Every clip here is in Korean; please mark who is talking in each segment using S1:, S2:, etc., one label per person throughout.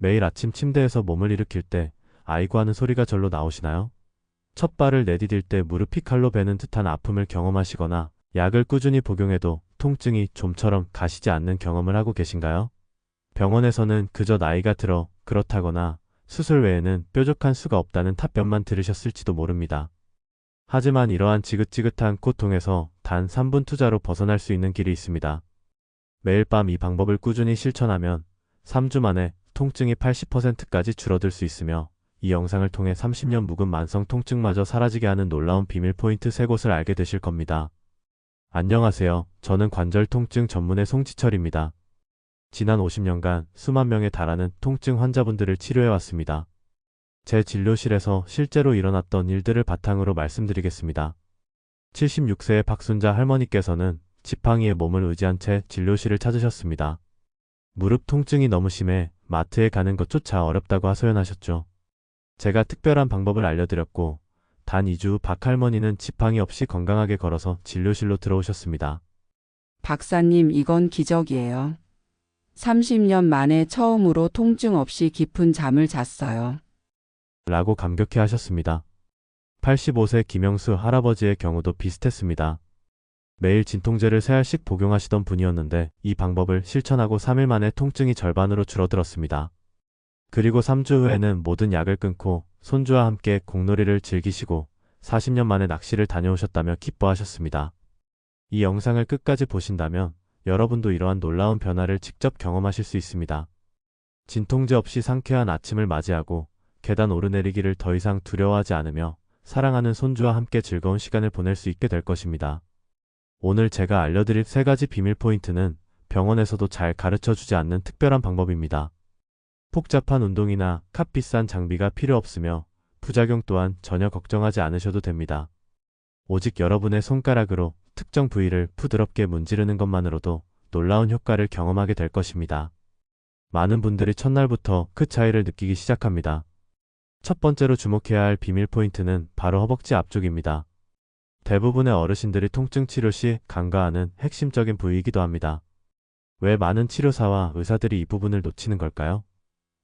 S1: 매일 아침 침대에서 몸을 일으킬 때 아이고 하는 소리가 절로 나오시나요? 첫 발을 내디딜 때 무릎이 칼로 베는 듯한 아픔을 경험하시거나 약을 꾸준히 복용해도 통증이 좀처럼 가시지 않는 경험을 하고 계신가요? 병원에서는 그저 나이가 들어 그렇다거나 수술 외에는 뾰족한 수가 없다는 답변만 들으셨을지도 모릅니다. 하지만 이러한 지긋지긋한 고통에서 단 3분 투자로 벗어날 수 있는 길이 있습니다. 매일 밤 이 방법을 꾸준히 실천하면 3주 만에 통증이 80%까지 줄어들 수 있으며 이 영상을 통해 30년 묵은 만성 통증마저 사라지게 하는 놀라운 비밀 포인트 3곳을 알게 되실 겁니다. 안녕하세요. 저는 관절 통증 전문의 송지철입니다. 지난 50년간 수만 명에 달하는 통증 환자분들을 치료해왔습니다. 제 진료실에서 실제로 일어났던 일들을 바탕으로 말씀드리겠습니다. 76세의 박순자 할머니께서는 지팡이에 몸을 의지한 채 진료실을 찾으셨습니다. 무릎 통증이 너무 심해 마트에 가는 것조차 어렵다고 하소연하셨죠. 제가 특별한 방법을 알려드렸고 단 2주 후 박 할머니는 지팡이 없이 건강하게 걸어서 진료실로 들어오셨습니다.
S2: 박사님, 이건 기적이에요. 30년 만에 처음으로 통증 없이 깊은 잠을 잤어요.
S1: 라고 감격해 하셨습니다. 85세 김영수 할아버지의 경우도 비슷했습니다. 매일 진통제를 3알씩 복용하시던 분이었는데 이 방법을 실천하고 3일 만에 통증이 절반으로 줄어들었습니다. 그리고 3주 후에는 모든 약을 끊고 손주와 함께 공놀이를 즐기시고 40년 만에 낚시를 다녀오셨다며 기뻐하셨습니다. 이 영상을 끝까지 보신다면 여러분도 이러한 놀라운 변화를 직접 경험하실 수 있습니다. 진통제 없이 상쾌한 아침을 맞이하고 계단 오르내리기를 더 이상 두려워하지 않으며 사랑하는 손주와 함께 즐거운 시간을 보낼 수 있게 될 것입니다. 오늘 제가 알려드릴 3가지 비밀 포인트는 병원에서도 잘 가르쳐주지 않는 특별한 방법입니다. 복잡한 운동이나 값비싼 장비가 필요 없으며 부작용 또한 전혀 걱정하지 않으셔도 됩니다. 오직 여러분의 손가락으로 특정 부위를 부드럽게 문지르는 것만으로도 놀라운 효과를 경험하게 될 것입니다. 많은 분들이 첫날부터 그 차이를 느끼기 시작합니다. 첫 번째로 주목해야 할 비밀 포인트는 바로 허벅지 앞쪽입니다. 대부분의 어르신들이 통증 치료 시 간과하는 핵심적인 부위이기도 합니다. 왜 많은 치료사와 의사들이 이 부분을 놓치는 걸까요?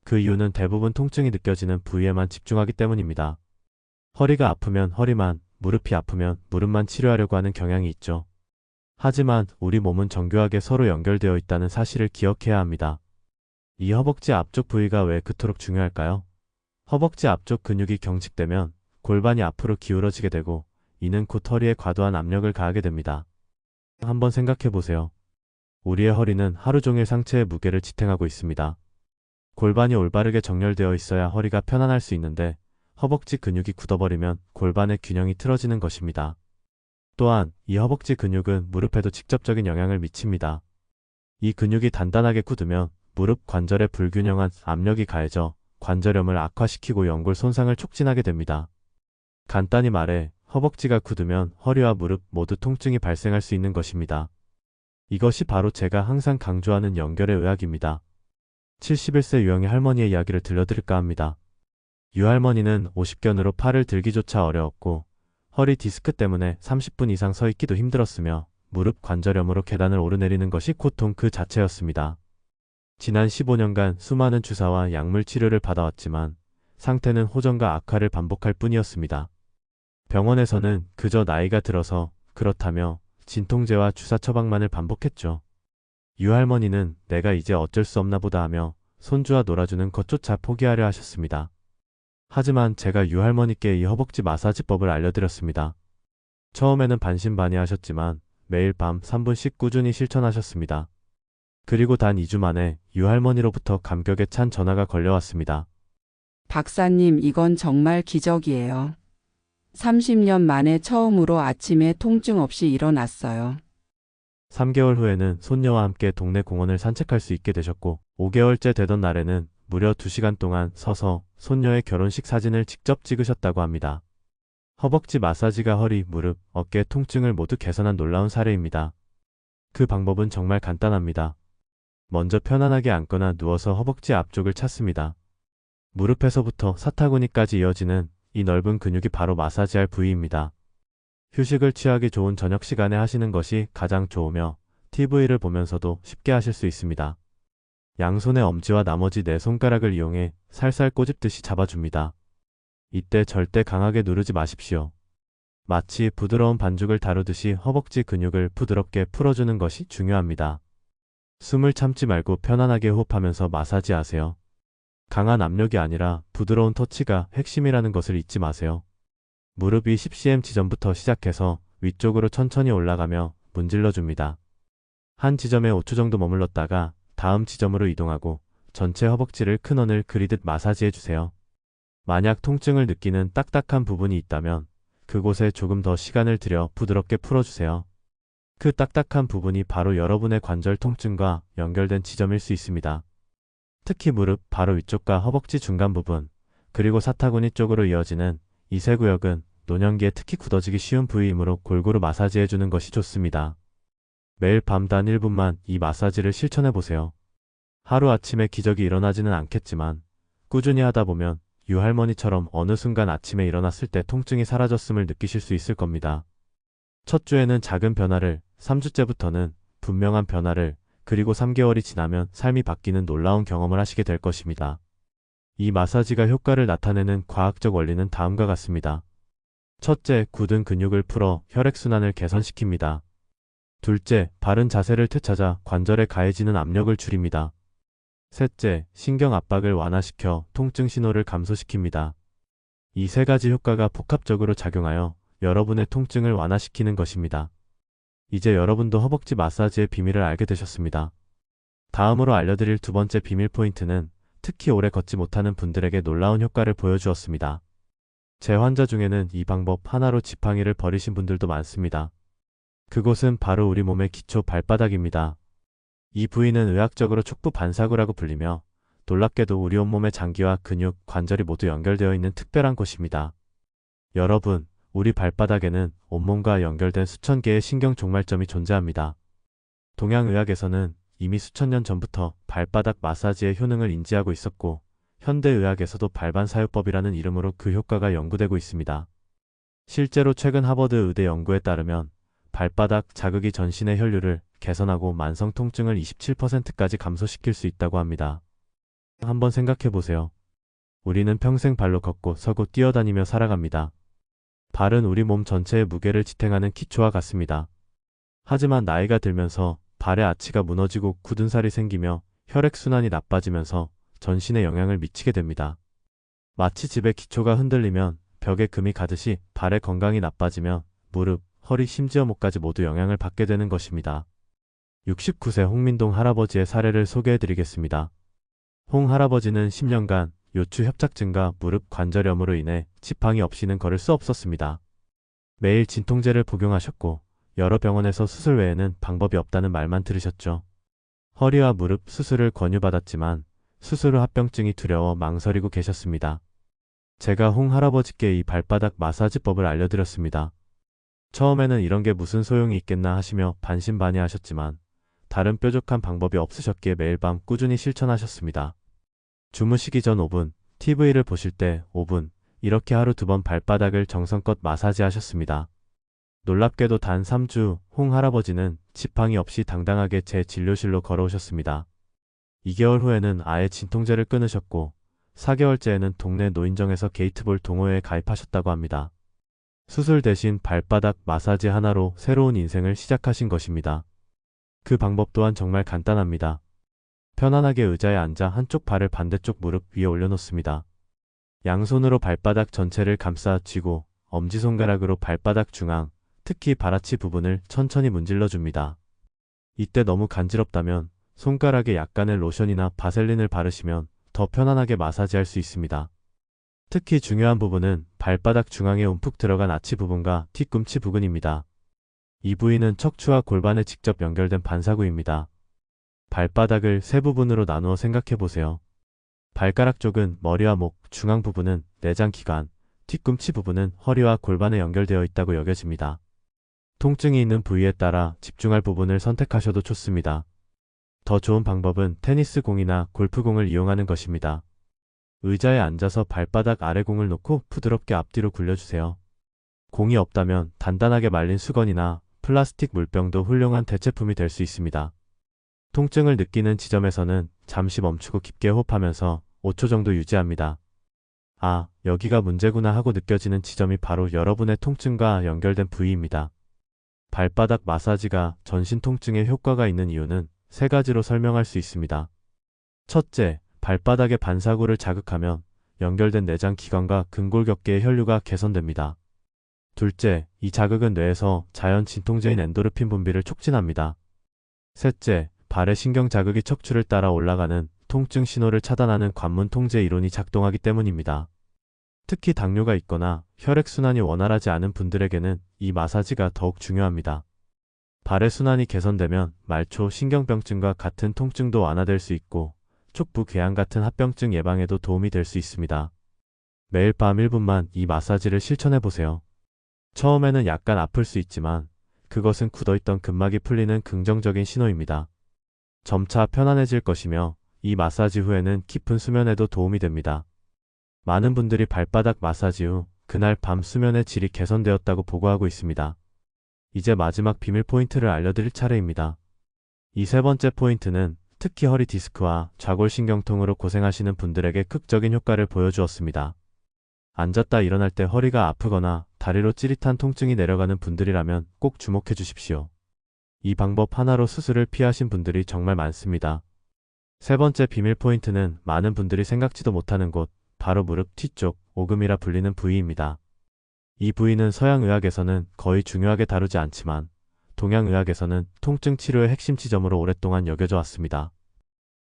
S1: 그 이유는 대부분 통증이 느껴지는 부위에만 집중하기 때문입니다. 허리가 아프면 허리만, 무릎이 아프면 무릎만 치료하려고 하는 경향이 있죠. 하지만 우리 몸은 정교하게 서로 연결되어 있다는 사실을 기억해야 합니다. 이 허벅지 앞쪽 부위가 왜 그토록 중요할까요? 허벅지 앞쪽 근육이 경직되면 골반이 앞으로 기울어지게 되고 이는 곧 허리에 과도한 압력을 가하게 됩니다. 한번 생각해 보세요. 우리의 허리는 하루 종일 상체의 무게를 지탱하고 있습니다. 골반이 올바르게 정렬되어 있어야 허리가 편안할 수 있는데 허벅지 근육이 굳어버리면 골반의 균형이 틀어지는 것입니다. 또한 이 허벅지 근육은 무릎에도 직접적인 영향을 미칩니다. 이 근육이 단단하게 굳으면 무릎 관절에 불균형한 압력이 가해져 관절염을 악화시키고 연골 손상을 촉진하게 됩니다. 간단히 말해 허벅지가 굳으면 허리와 무릎 모두 통증이 발생할 수 있는 것입니다. 이것이 바로 제가 항상 강조하는 연결의 의학입니다. 71세 유영의 할머니의 이야기를 들려드릴까 합니다. 유 할머니는 50견으로 팔을 들기조차 어려웠고 허리 디스크 때문에 30분 이상 서 있기도 힘들었으며 무릎 관절염으로 계단을 오르내리는 것이 고통 그 자체였습니다. 지난 15년간 수많은 주사와 약물 치료를 받아왔지만 상태는 호전과 악화를 반복할 뿐이었습니다. 병원에서는 그저 나이가 들어서 그렇다며 진통제와 주사 처방만을 반복했죠. 유 할머니는 내가 이제 어쩔 수 없나 보다 하며 손주와 놀아주는 것조차 포기하려 하셨습니다. 하지만 제가 유 할머니께 이 허벅지 마사지법을 알려드렸습니다. 처음에는 반신반의하셨지만 매일 밤 3분씩 꾸준히 실천하셨습니다. 그리고 단 2주 만에 유 할머니로부터 감격에 찬 전화가 걸려왔습니다.
S2: 박사님, 이건 정말 기적이에요. 30년 만에 처음으로 아침에 통증 없이 일어났어요.
S1: 3개월 후에는 손녀와 함께 동네 공원을 산책할 수 있게 되셨고 5개월째 되던 날에는 무려 2시간 동안 서서 손녀의 결혼식 사진을 직접 찍으셨다고 합니다. 허벅지 마사지가 허리, 무릎, 어깨 통증을 모두 개선한 놀라운 사례입니다. 그 방법은 정말 간단합니다. 먼저 편안하게 앉거나 누워서 허벅지 앞쪽을 찾습니다. 무릎에서부터 사타구니까지 이어지는 이 넓은 근육이 바로 마사지할 부위입니다. 휴식을 취하기 좋은 저녁 시간에 하시는 것이 가장 좋으며 TV를 보면서도 쉽게 하실 수 있습니다. 양손의 엄지와 나머지 네 손가락을 이용해 살살 꼬집듯이 잡아줍니다. 이때 절대 강하게 누르지 마십시오. 마치 부드러운 반죽을 다루듯이 허벅지 근육을 부드럽게 풀어주는 것이 중요합니다. 숨을 참지 말고 편안하게 호흡하면서 마사지하세요. 강한 압력이 아니라 부드러운 터치가 핵심이라는 것을 잊지 마세요. 무릎이 10cm 지점부터 시작해서 위쪽으로 천천히 올라가며 문질러줍니다. 한 지점에 5초 정도 머물렀다가 다음 지점으로 이동하고 전체 허벅지를 큰 원을 그리듯 마사지해주세요. 만약 통증을 느끼는 딱딱한 부분이 있다면 그곳에 조금 더 시간을 들여 부드럽게 풀어주세요. 그 딱딱한 부분이 바로 여러분의 관절 통증과 연결된 지점일 수 있습니다. 특히 무릎 바로 위쪽과 허벅지 중간 부분, 그리고 사타구니 쪽으로 이어지는 이 세 구역은 노년기에 특히 굳어지기 쉬운 부위이므로 골고루 마사지해주는 것이 좋습니다. 매일 밤 단 1분만 이 마사지를 실천해보세요. 하루아침에 기적이 일어나지는 않겠지만 꾸준히 하다 보면 유할머니처럼 어느 순간 아침에 일어났을 때 통증이 사라졌음을 느끼실 수 있을 겁니다. 첫 주에는 작은 변화를, 3주째부터는 분명한 변화를, 그리고 3개월이 지나면 삶이 바뀌는 놀라운 경험을 하시게 될 것입니다. 이 마사지가 효과를 나타내는 과학적 원리는 다음과 같습니다. 첫째, 굳은 근육을 풀어 혈액순환을 개선시킵니다. 둘째, 바른 자세를 되찾아 관절에 가해지는 압력을 줄입니다. 셋째, 신경 압박을 완화시켜 통증 신호를 감소시킵니다. 이 세 가지 효과가 복합적으로 작용하여 여러분의 통증을 완화시키는 것입니다. 이제 여러분도 허벅지 마사지의 비밀을 알게 되셨습니다. 다음으로 알려드릴 두 번째 비밀 포인트는 특히 오래 걷지 못하는 분들에게 놀라운 효과를 보여주었습니다. 제 환자 중에는 이 방법 하나로 지팡이를 버리신 분들도 많습니다. 그곳은 바로 우리 몸의 기초 발바닥입니다. 이 부위는 의학적으로 촉부 반사구라고 불리며 놀랍게도 우리 온몸의 장기와 근육, 관절이 모두 연결되어 있는 특별한 곳입니다. 여러분, 우리 발바닥에는 온몸과 연결된 수천 개의 신경 종말점이 존재합니다. 동양의학에서는 이미 수천 년 전부터 발바닥 마사지의 효능을 인지하고 있었고 현대의학에서도 발반사요법이라는 이름으로 그 효과가 연구되고 있습니다. 실제로 최근 하버드 의대 연구에 따르면 발바닥 자극이 전신의 혈류를 개선하고 만성 통증을 27%까지 감소시킬 수 있다고 합니다. 한번 생각해 보세요. 우리는 평생 발로 걷고 서고 뛰어다니며 살아갑니다. 발은 우리 몸 전체의 무게를 지탱하는 기초와 같습니다. 하지만 나이가 들면서 발의 아치가 무너지고 굳은 살이 생기며 혈액순환이 나빠지면서 전신에 영향을 미치게 됩니다. 마치 집의 기초가 흔들리면 벽에 금이 가듯이 발의 건강이 나빠지면 무릎, 허리, 심지어 목까지 모두 영향을 받게 되는 것입니다. 69세 홍민동 할아버지의 사례를 소개해드리겠습니다. 홍 할아버지는 10년간 요추 협착증과 무릎 관절염으로 인해 지팡이 없이는 걸을 수 없었습니다. 매일 진통제를 복용하셨고 여러 병원에서 수술 외에는 방법이 없다는 말만 들으셨죠. 허리와 무릎 수술을 권유받았지만 수술 후 합병증이 두려워 망설이고 계셨습니다. 제가 홍 할아버지께 이 발바닥 마사지법을 알려드렸습니다. 처음에는 이런 게 무슨 소용이 있겠나 하시며 반신반의하셨지만 다른 뾰족한 방법이 없으셨기에 매일 밤 꾸준히 실천하셨습니다. 주무시기 전 5분, TV를 보실 때 5분, 이렇게 하루 2번 발바닥을 정성껏 마사지하셨습니다. 놀랍게도 단 3주 홍 할아버지는 지팡이 없이 당당하게 제 진료실로 걸어오셨습니다. 2개월 후에는 아예 진통제를 끊으셨고 4개월째에는 동네 노인정에서 게이트볼 동호회에 가입하셨다고 합니다. 수술 대신 발바닥 마사지 하나로 새로운 인생을 시작하신 것입니다. 그 방법 또한 정말 간단합니다. 편안하게 의자에 앉아 한쪽 발을 반대쪽 무릎 위에 올려놓습니다. 양손으로 발바닥 전체를 감싸 쥐고 엄지손가락으로 발바닥 중앙, 특히 발아치 부분을 천천히 문질러줍니다. 이때 너무 간지럽다면 손가락에 약간의 로션이나 바셀린을 바르시면 더 편안하게 마사지할 수 있습니다. 특히 중요한 부분은 발바닥 중앙에 움푹 들어간 아치 부분과 뒤꿈치 부근입니다. 이 부위는 척추와 골반에 직접 연결된 반사구입니다. 발바닥을 세 부분으로 나누어 생각해보세요. 발가락 쪽은 머리와 목, 중앙 부분은 내장기관, 뒤꿈치 부분은 허리와 골반에 연결되어 있다고 여겨집니다. 통증이 있는 부위에 따라 집중할 부분을 선택하셔도 좋습니다. 더 좋은 방법은 테니스 공이나 골프공을 이용하는 것입니다. 의자에 앉아서 발바닥 아래 공을 놓고 부드럽게 앞뒤로 굴려주세요. 공이 없다면 단단하게 말린 수건이나 플라스틱 물병도 훌륭한 대체품이 될 수 있습니다. 통증을 느끼는 지점에서는 잠시 멈추고 깊게 호흡하면서 5초 정도 유지합니다. 아, 여기가 문제구나 하고 느껴지는 지점이 바로 여러분의 통증과 연결된 부위입니다. 발바닥 마사지가 전신 통증에 효과가 있는 이유는 세 가지로 설명할 수 있습니다. 첫째, 발바닥의 반사구를 자극하면 연결된 내장 기관과 근골격계의 혈류가 개선됩니다. 둘째, 이 자극은 뇌에서 자연 진통제인 엔도르핀 분비를 촉진합니다. 셋째, 발의 신경 자극이 척추를 따라 올라가는 통증 신호를 차단하는 관문 통제 이론이 작동하기 때문입니다. 특히 당뇨가 있거나 혈액순환이 원활하지 않은 분들에게는 이 마사지가 더욱 중요합니다. 발의 순환이 개선되면 말초 신경병증과 같은 통증도 완화될 수 있고 촉부궤양 같은 합병증 예방에도 도움이 될 수 있습니다. 매일 밤 1분만 이 마사지를 실천해 보세요. 처음에는 약간 아플 수 있지만 그것은 굳어있던 근막이 풀리는 긍정적인 신호입니다. 점차 편안해질 것이며 이 마사지 후에는 깊은 수면에도 도움이 됩니다. 많은 분들이 발바닥 마사지 후 그날 밤 수면의 질이 개선되었다고 보고하고 있습니다. 이제 마지막 비밀 포인트를 알려드릴 차례입니다. 이 세 번째 포인트는 특히 허리 디스크와 좌골신경통으로 고생하시는 분들에게 극적인 효과를 보여주었습니다. 앉았다 일어날 때 허리가 아프거나 다리로 찌릿한 통증이 내려가는 분들이라면 꼭 주목해 주십시오. 이 방법 하나로 수술을 피하신 분들이 정말 많습니다. 세 번째 비밀 포인트는 많은 분들이 생각지도 못하는 곳, 바로 무릎 뒤쪽, 오금이라 불리는 부위입니다. 이 부위는 서양의학에서는 거의 중요하게 다루지 않지만 동양의학에서는 통증 치료의 핵심 지점으로 오랫동안 여겨져 왔습니다.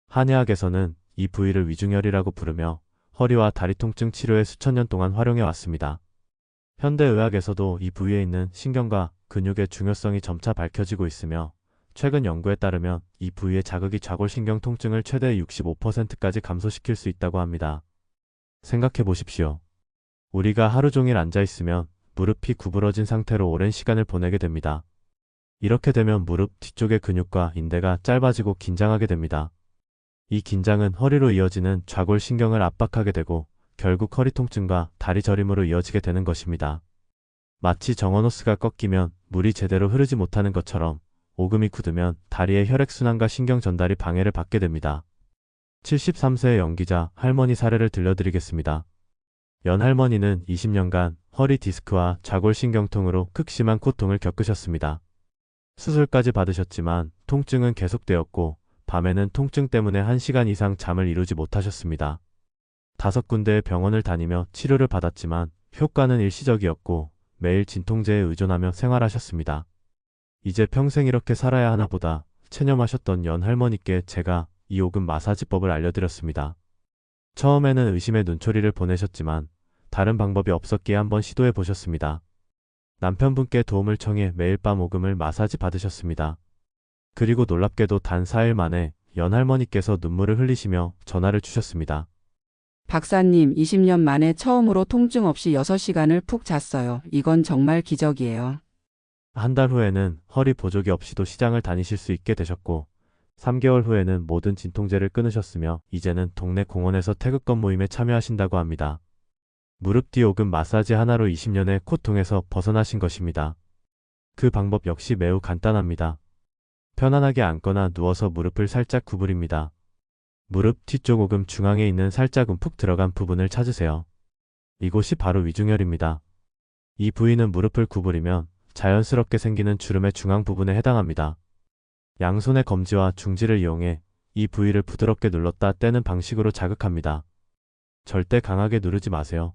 S1: 한의학에서는 이 부위를 위중혈이라고 부르며 허리와 다리 통증 치료에 수천 년 동안 활용해 왔습니다. 현대의학에서도 이 부위에 있는 신경과 근육의 중요성이 점차 밝혀지고 있으며 최근 연구에 따르면 이 부위의 자극이 좌골신경 통증을 최대 65%까지 감소시킬 수 있다고 합니다. 생각해 보십시오. 우리가 하루 종일 앉아 있으면 무릎이 구부러진 상태로 오랜 시간을 보내게 됩니다. 이렇게 되면 무릎 뒤쪽의 근육과 인대가 짧아지고 긴장하게 됩니다. 이 긴장은 허리로 이어지는 좌골신경을 압박하게 되고 결국 허리 통증과 다리 저림으로 이어지게 되는 것입니다. 마치 정원호스가 꺾이면 물이 제대로 흐르지 못하는 것처럼 오금이 굳으면 다리의 혈액순환과 신경 전달이 방해를 받게 됩니다. 73세의 연기자 할머니 사례를 들려드리겠습니다. 연 할머니는 20년간 허리 디스크와 좌골신경통으로 극심한 고통을 겪으셨습니다. 수술까지 받으셨지만 통증은 계속되었고 밤에는 통증 때문에 1시간 이상 잠을 이루지 못하셨습니다. 5군데의 병원을 다니며 치료를 받았지만 효과는 일시적이었고 매일 진통제에 의존하며 생활하셨습니다. 이제 평생 이렇게 살아야 하나 보다 체념하셨던 연 할머니께 제가 이 오금 마사지법을 알려드렸습니다. 처음에는 의심의 눈초리를 보내셨지만 다른 방법이 없었기에 한번 시도해 보셨습니다. 남편분께 도움을 청해 매일 밤 오금을 마사지 받으셨습니다. 그리고 놀랍게도 단 4일 만에 연 할머니께서 눈물을 흘리시며 전화를 주셨습니다.
S2: 박사님, 20년 만에 처음으로 통증 없이 6시간을 푹 잤어요. 이건 정말 기적이에요.
S1: 한 달 후에는 허리 보조기 없이도 시장을 다니실 수 있게 되셨고 3개월 후에는 모든 진통제를 끊으셨으며 이제는 동네 공원에서 태극권 모임에 참여하신다고 합니다. 무릎 뒤 오금 마사지 하나로 20년의 고통에서 벗어나신 것입니다. 그 방법 역시 매우 간단합니다. 편안하게 앉거나 누워서 무릎을 살짝 구부립니다. 무릎 뒤쪽 오금 중앙에 있는 살짝 움푹 들어간 부분을 찾으세요. 이곳이 바로 위중혈입니다. 이 부위는 무릎을 구부리면 자연스럽게 생기는 주름의 중앙 부분에 해당합니다. 양손의 검지와 중지를 이용해 이 부위를 부드럽게 눌렀다 떼는 방식으로 자극합니다. 절대 강하게 누르지 마세요.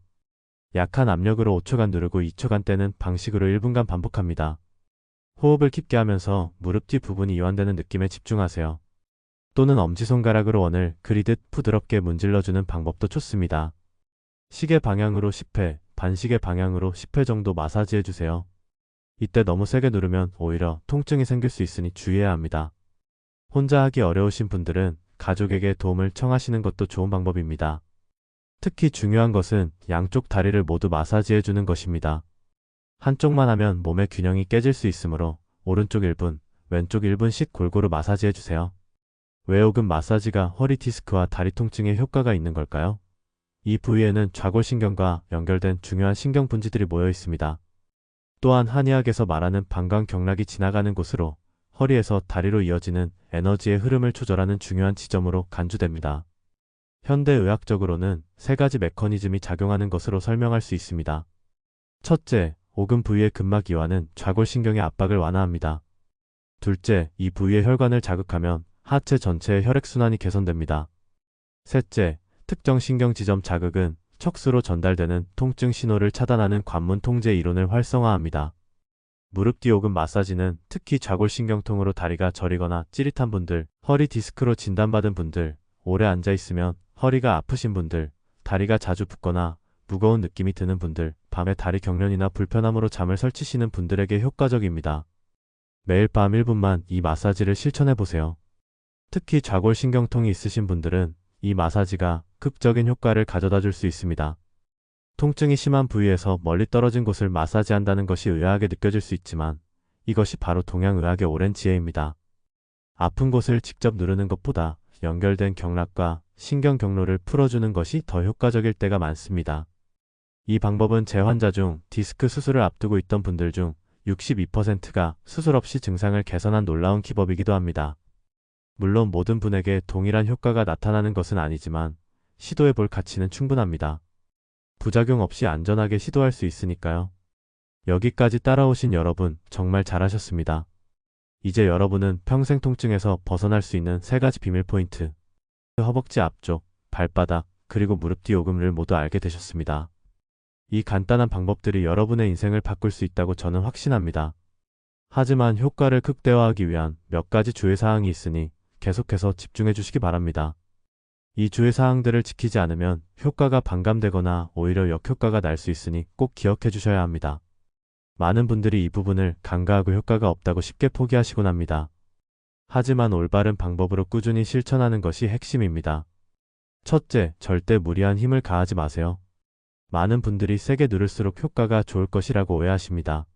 S1: 약한 압력으로 5초간 누르고 2초간 떼는 방식으로 1분간 반복합니다. 호흡을 깊게 하면서 무릎 뒤 부분이 이완되는 느낌에 집중하세요. 또는 엄지손가락으로 원을 그리듯 부드럽게 문질러주는 방법도 좋습니다. 시계 방향으로 10회, 반시계 방향으로 10회 정도 마사지해주세요. 이때 너무 세게 누르면 오히려 통증이 생길 수 있으니 주의해야 합니다. 혼자 하기 어려우신 분들은 가족에게 도움을 청하시는 것도 좋은 방법입니다. 특히 중요한 것은 양쪽 다리를 모두 마사지해주는 것입니다. 한쪽만 하면 몸의 균형이 깨질 수 있으므로 오른쪽 1분, 왼쪽 1분씩 골고루 마사지해주세요. 왜 오금 마사지가 허리 디스크와 다리 통증에 효과가 있는 걸까요? 이 부위에는 좌골신경과 연결된 중요한 신경 분지들이 모여 있습니다. 또한 한의학에서 말하는 방광경락이 지나가는 곳으로 허리에서 다리로 이어지는 에너지의 흐름을 조절하는 중요한 지점으로 간주됩니다. 현대의학적으로는 세 가지 메커니즘이 작용하는 것으로 설명할 수 있습니다. 첫째, 오금 부위의 근막 이완은 좌골신경의 압박을 완화합니다. 둘째, 이 부위의 혈관을 자극하면 하체 전체의 혈액순환이 개선됩니다. 셋째, 특정 신경 지점 자극은 척수로 전달되는 통증 신호를 차단하는 관문 통제 이론을 활성화합니다. 무릎 뒤 오금 마사지는 특히 좌골신경통으로 다리가 저리거나 찌릿한 분들, 허리 디스크로 진단받은 분들, 오래 앉아있으면 허리가 아프신 분들, 다리가 자주 붓거나 무거운 느낌이 드는 분들, 밤에 다리 경련이나 불편함으로 잠을 설치시는 분들에게 효과적입니다. 매일 밤 1분만 이 마사지를 실천해보세요. 특히 좌골신경통이 있으신 분들은 이 마사지가 극적인 효과를 가져다 줄 수 있습니다. 통증이 심한 부위에서 멀리 떨어진 곳을 마사지한다는 것이 의아하게 느껴질 수 있지만 이것이 바로 동양의학의 오랜 지혜입니다. 아픈 곳을 직접 누르는 것보다 연결된 경락과 신경 경로를 풀어주는 것이 더 효과적일 때가 많습니다. 이 방법은 제 환자 중 디스크 수술을 앞두고 있던 분들 중 62%가 수술 없이 증상을 개선한 놀라운 기법이기도 합니다. 물론 모든 분에게 동일한 효과가 나타나는 것은 아니지만 시도해 볼 가치는 충분합니다. 부작용 없이 안전하게 시도할 수 있으니까요. 여기까지 따라오신 여러분 정말 잘하셨습니다. 이제 여러분은 평생 통증에서 벗어날 수 있는 세 가지 비밀 포인트, 허벅지 앞쪽, 발바닥, 그리고 무릎 뒤 오금을 모두 알게 되셨습니다. 이 간단한 방법들이 여러분의 인생을 바꿀 수 있다고 저는 확신합니다. 하지만 효과를 극대화하기 위한 몇 가지 주의사항이 있으니 계속해서 집중해 주시기 바랍니다. 이 주의사항들을 지키지 않으면 효과가 반감되거나 오히려 역효과가 날 수 있으니 꼭 기억해 주셔야 합니다. 많은 분들이 이 부분을 간과하고 효과가 없다고 쉽게 포기하시곤 합니다. 하지만 올바른 방법으로 꾸준히 실천하는 것이 핵심입니다. 첫째, 절대 무리한 힘을 가하지 마세요. 많은 분들이 세게 누를수록 효과가 좋을 것이라고 오해하십니다.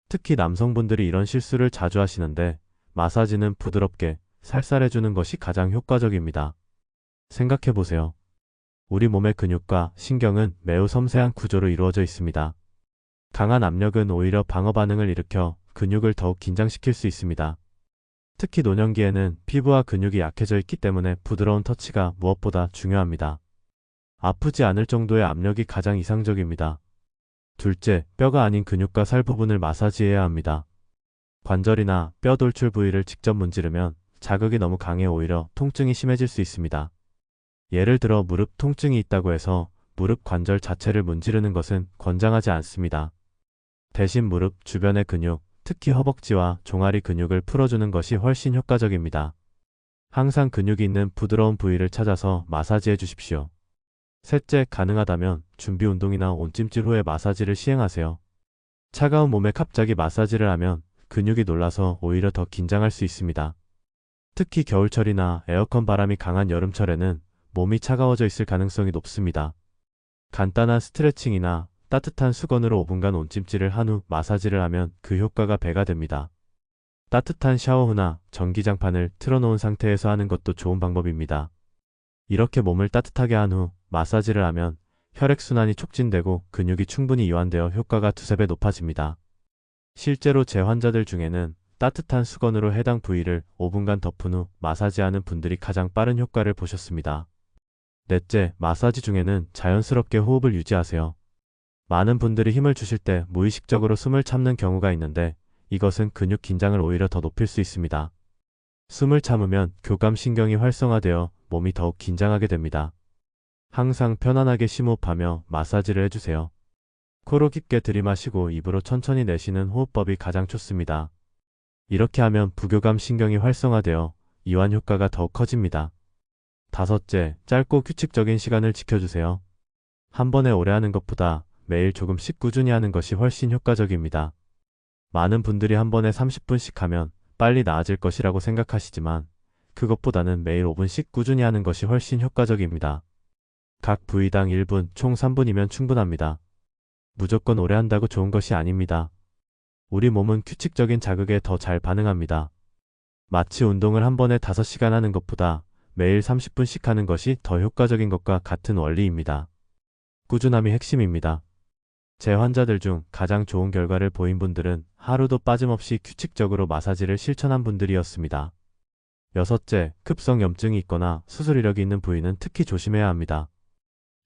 S1: 특히 남성분들이 이런 실수를 자주 하시는데 마사지는 부드럽게 살살해주는 것이 가장 효과적입니다. 생각해보세요. 우리 몸의 근육과 신경은 매우 섬세한 구조로 이루어져 있습니다. 강한 압력은 오히려 방어 반응을 일으켜 근육을 더욱 긴장시킬 수 있습니다. 특히 노년기에는 피부와 근육이 약해져 있기 때문에 부드러운 터치가 무엇보다 중요합니다. 아프지 않을 정도의 압력이 가장 이상적입니다. 둘째, 뼈가 아닌 근육과 살 부분을 마사지해야 합니다. 관절이나 뼈 돌출 부위를 직접 문지르면 자극이 너무 강해 오히려 통증이 심해질 수 있습니다. 예를 들어 무릎 통증이 있다고 해서 무릎 관절 자체를 문지르는 것은 권장하지 않습니다. 대신 무릎 주변의 근육, 특히 허벅지와 종아리 근육을 풀어주는 것이 훨씬 효과적입니다. 항상 근육이 있는 부드러운 부위를 찾아서 마사지해 주십시오. 셋째, 가능하다면 준비 운동이나 온찜질 후에 마사지를 시행하세요. 차가운 몸에 갑자기 마사지를 하면 근육이 놀라서 오히려 더 긴장할 수 있습니다. 특히 겨울철이나 에어컨 바람이 강한 여름철에는 몸이 차가워져 있을 가능성이 높습니다. 간단한 스트레칭이나 따뜻한 수건으로 5분간 온찜질을 한 후 마사지를 하면 그 효과가 배가 됩니다. 따뜻한 샤워 후나 전기장판을 틀어놓은 상태에서 하는 것도 좋은 방법입니다. 이렇게 몸을 따뜻하게 한 후 마사지를 하면 혈액순환이 촉진되고 근육이 충분히 이완되어 효과가 두세 배 높아집니다. 실제로 제 환자들 중에는 따뜻한 수건으로 해당 부위를 5분간 덮은 후 마사지하는 분들이 가장 빠른 효과를 보셨습니다. 넷째, 마사지 중에는 자연스럽게 호흡을 유지하세요. 많은 분들이 힘을 주실 때 무의식적으로 숨을 참는 경우가 있는데 이것은 근육 긴장을 오히려 더 높일 수 있습니다. 숨을 참으면 교감신경이 활성화되어 몸이 더욱 긴장하게 됩니다. 항상 편안하게 심호흡하며 마사지를 해주세요. 코로 깊게 들이마시고 입으로 천천히 내쉬는 호흡법이 가장 좋습니다. 이렇게 하면 부교감 신경이 활성화되어 이완 효과가 더욱 커집니다. 다섯째, 짧고 규칙적인 시간을 지켜주세요. 한 번에 오래 하는 것보다 매일 조금씩 꾸준히 하는 것이 훨씬 효과적입니다. 많은 분들이 한 번에 30분씩 하면 빨리 나아질 것이라고 생각하시지만 그것보다는 매일 5분씩 꾸준히 하는 것이 훨씬 효과적입니다. 각 부위당 1분, 총 3분이면 충분합니다. 무조건 오래 한다고 좋은 것이 아닙니다. 우리 몸은 규칙적인 자극에 더 잘 반응합니다. 마치 운동을 한 번에 5시간 하는 것보다 매일 30분씩 하는 것이 더 효과적인 것과 같은 원리입니다. 꾸준함이 핵심입니다. 제 환자들 중 가장 좋은 결과를 보인 분들은 하루도 빠짐없이 규칙적으로 마사지를 실천한 분들이었습니다. 여섯째, 급성 염증이 있거나 수술 이력이 있는 부위는 특히 조심해야 합니다.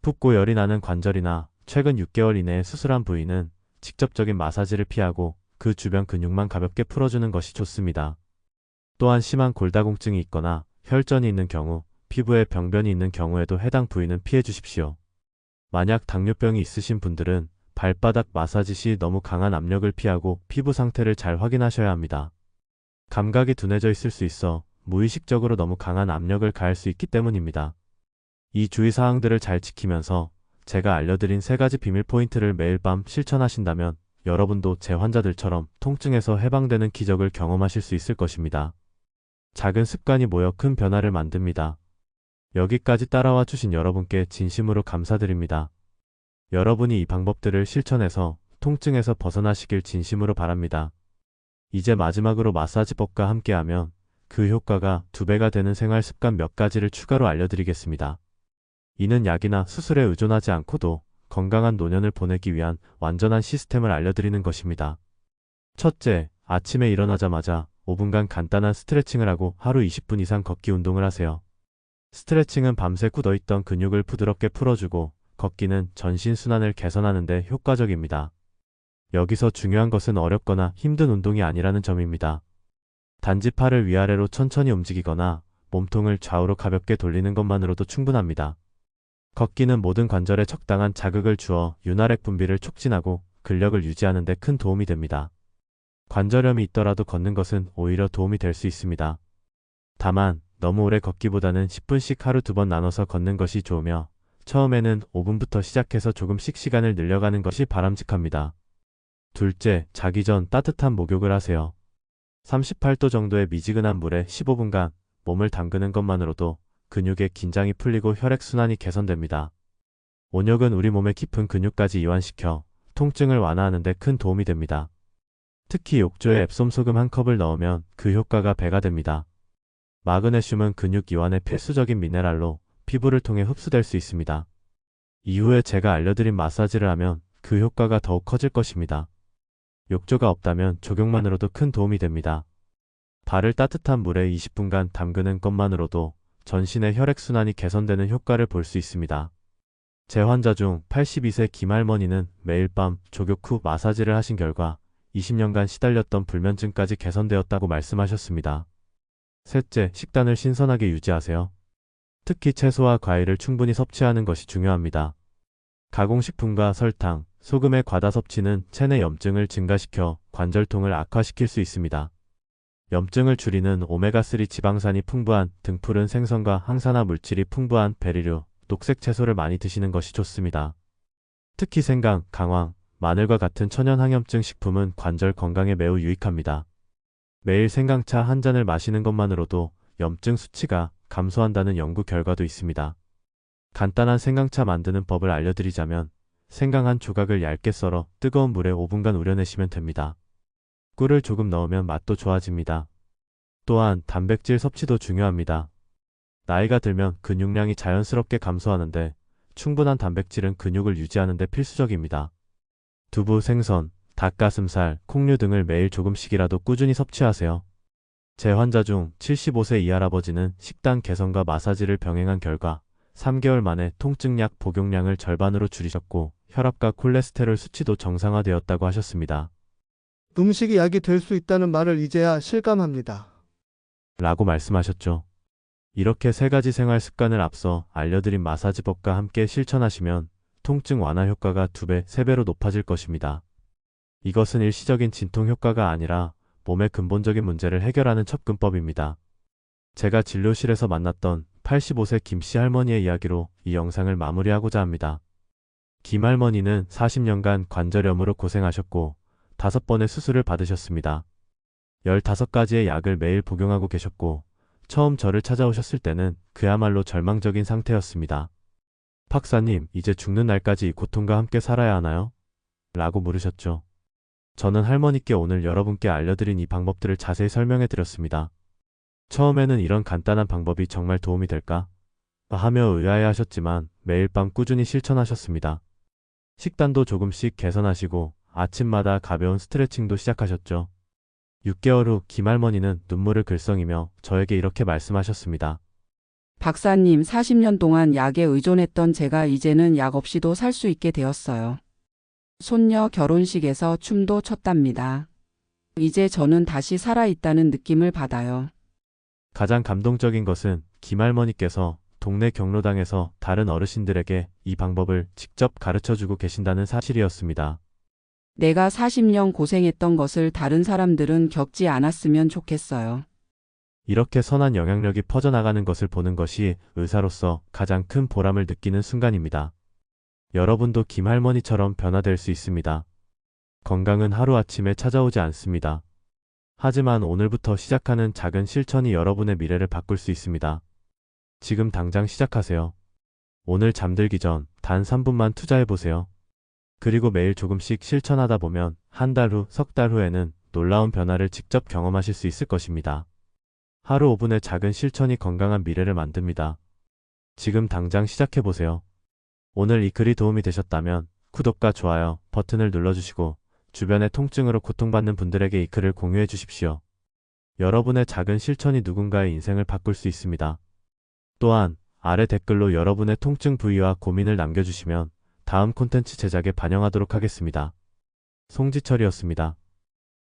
S1: 붓고 열이 나는 관절이나 최근 6개월 이내에 수술한 부위는 직접적인 마사지를 피하고 그 주변 근육만 가볍게 풀어주는 것이 좋습니다. 또한 심한 골다공증이 있거나 혈전이 있는 경우, 피부에 병변이 있는 경우에도 해당 부위는 피해 주십시오. 만약 당뇨병이 있으신 분들은 발바닥 마사지 시 너무 강한 압력을 피하고 피부 상태를 잘 확인하셔야 합니다. 감각이 둔해져 있을 수 있어 무의식적으로 너무 강한 압력을 가할 수 있기 때문입니다. 이 주의사항들을 잘 지키면서 제가 알려드린 3가지 비밀 포인트를 매일 밤 실천하신다면 여러분도 제 환자들처럼 통증에서 해방되는 기적을 경험하실 수 있을 것입니다. 작은 습관이 모여 큰 변화를 만듭니다. 여기까지 따라와 주신 여러분께 진심으로 감사드립니다. 여러분이 이 방법들을 실천해서 통증에서 벗어나시길 진심으로 바랍니다. 이제 마지막으로 마사지법과 함께하면 그 효과가 2배가 되는 생활 습관 몇 가지를 추가로 알려드리겠습니다. 이는 약이나 수술에 의존하지 않고도 건강한 노년을 보내기 위한 완전한 시스템을 알려드리는 것입니다. 첫째, 아침에 일어나자마자 5분간 간단한 스트레칭을 하고 하루 20분 이상 걷기 운동을 하세요. 스트레칭은 밤새 굳어있던 근육을 부드럽게 풀어주고 걷기는 전신순환을 개선하는 데 효과적입니다. 여기서 중요한 것은 어렵거나 힘든 운동이 아니라는 점입니다. 단지 팔을 위아래로 천천히 움직이거나 몸통을 좌우로 가볍게 돌리는 것만으로도 충분합니다. 걷기는 모든 관절에 적당한 자극을 주어 윤활액 분비를 촉진하고 근력을 유지하는 데 큰 도움이 됩니다. 관절염이 있더라도 걷는 것은 오히려 도움이 될 수 있습니다. 다만 너무 오래 걷기보다는 10분씩 하루 2번 나눠서 걷는 것이 좋으며 처음에는 5분부터 시작해서 조금씩 시간을 늘려가는 것이 바람직합니다. 둘째, 자기 전 따뜻한 목욕을 하세요. 38도 정도의 미지근한 물에 15분간 몸을 담그는 것만으로도 근육의 긴장이 풀리고 혈액순환이 개선됩니다. 온욕은 우리 몸의 깊은 근육까지 이완시켜 통증을 완화하는 데 큰 도움이 됩니다. 특히 욕조에 앱솜 소금 1컵을 넣으면 그 효과가 배가 됩니다. 마그네슘은 근육 이완에 필수적인 미네랄로 피부를 통해 흡수될 수 있습니다. 이후에 제가 알려드린 마사지를 하면 그 효과가 더욱 커질 것입니다. 욕조가 없다면 조경만으로도 큰 도움이 됩니다. 발을 따뜻한 물에 20분간 담그는 것만으로도 전신의 혈액순환이 개선되는 효과를 볼 수 있습니다. 제 환자 중 82세 김할머니는 매일 밤 족욕 후 마사지를 하신 결과 20년간 시달렸던 불면증까지 개선되었다고 말씀하셨습니다. 셋째, 식단을 신선하게 유지하세요. 특히 채소와 과일을 충분히 섭취하는 것이 중요합니다. 가공식품과 설탕, 소금의 과다 섭취는 체내 염증을 증가시켜 관절통을 악화시킬 수 있습니다. 염증을 줄이는 오메가3 지방산이 풍부한 등푸른 생선과 항산화 물질이 풍부한 베리류, 녹색 채소를 많이 드시는 것이 좋습니다. 특히 생강, 강황, 마늘과 같은 천연 항염증 식품은 관절 건강에 매우 유익합니다. 매일 생강차 한 잔을 마시는 것만으로도 염증 수치가 감소한다는 연구 결과도 있습니다. 간단한 생강차 만드는 법을 알려드리자면 생강 한 조각을 얇게 썰어 뜨거운 물에 5분간 우려내시면 됩니다. 꿀을 조금 넣으면 맛도 좋아집니다. 또한 단백질 섭취도 중요합니다. 나이가 들면 근육량이 자연스럽게 감소하는데 충분한 단백질은 근육을 유지하는 데 필수적입니다. 두부, 생선, 닭가슴살, 콩류 등을 매일 조금씩이라도 꾸준히 섭취하세요. 제 환자 중 75세 이 할아버지는 식단 개선과 마사지를 병행한 결과 3개월 만에 통증약 복용량을 절반으로 줄이셨고 혈압과 콜레스테롤 수치도 정상화되었다고 하셨습니다.
S3: 음식이 약이 될 수 있다는 말을 이제야 실감합니다.
S1: 라고 말씀하셨죠. 이렇게 3가지 생활 습관을 앞서 알려드린 마사지법과 함께 실천하시면 통증 완화 효과가 2배, 3배로 높아질 것입니다. 이것은 일시적인 진통 효과가 아니라 몸의 근본적인 문제를 해결하는 접근법입니다. 제가 진료실에서 만났던 85세 김씨 할머니의 이야기로 이 영상을 마무리하고자 합니다. 김 할머니는 40년간 관절염으로 고생하셨고 5번의 수술을 받으셨습니다. 15가지의 약을 매일 복용하고 계셨고 처음 저를 찾아오셨을 때는 그야말로 절망적인 상태였습니다. 박사님, 이제 죽는 날까지 이 고통과 함께 살아야 하나요? 라고 물으셨죠. 저는 할머니께 오늘 여러분께 알려드린 이 방법들을 자세히 설명해 드렸습니다. 처음에는 이런 간단한 방법이 정말 도움이 될까? 하며 의아해 하셨지만 매일 밤 꾸준히 실천하셨습니다. 식단도 조금씩 개선하시고 아침마다 가벼운 스트레칭도 시작하셨죠. 6개월 후 김할머니는 눈물을 글썽이며 저에게 이렇게 말씀하셨습니다.
S2: 박사님, 40년 동안 약에 의존했던 제가 이제는 약 없이도 살 수 있게 되었어요. 손녀 결혼식에서 춤도 췄답니다. 이제 저는 다시 살아있다는 느낌을 받아요.
S1: 가장 감동적인 것은 김할머니께서 동네 경로당에서 다른 어르신들에게 이 방법을 직접 가르쳐주고 계신다는 사실이었습니다.
S2: 내가 40년 고생했던 것을 다른 사람들은 겪지 않았으면 좋겠어요.
S1: 이렇게 선한 영향력이 퍼져나가는 것을 보는 것이 의사로서 가장 큰 보람을 느끼는 순간입니다. 여러분도 김할머니처럼 변화될 수 있습니다. 건강은 하루아침에 찾아오지 않습니다. 하지만 오늘부터 시작하는 작은 실천이 여러분의 미래를 바꿀 수 있습니다. 지금 당장 시작하세요. 오늘 잠들기 전 단 3분만 투자해보세요. 그리고 매일 조금씩 실천하다 보면 한 달 후, 석 달 후에는 놀라운 변화를 직접 경험하실 수 있을 것입니다. 하루 5분의 작은 실천이 건강한 미래를 만듭니다. 지금 당장 시작해보세요. 오늘 이 글이 도움이 되셨다면 구독과 좋아요 버튼을 눌러주시고 주변의 통증으로 고통받는 분들에게 이 글을 공유해 주십시오. 여러분의 작은 실천이 누군가의 인생을 바꿀 수 있습니다. 또한 아래 댓글로 여러분의 통증 부위와 고민을 남겨주시면 다음 콘텐츠 제작에 반영하도록 하겠습니다. 송지철이었습니다.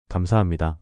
S1: 감사합니다.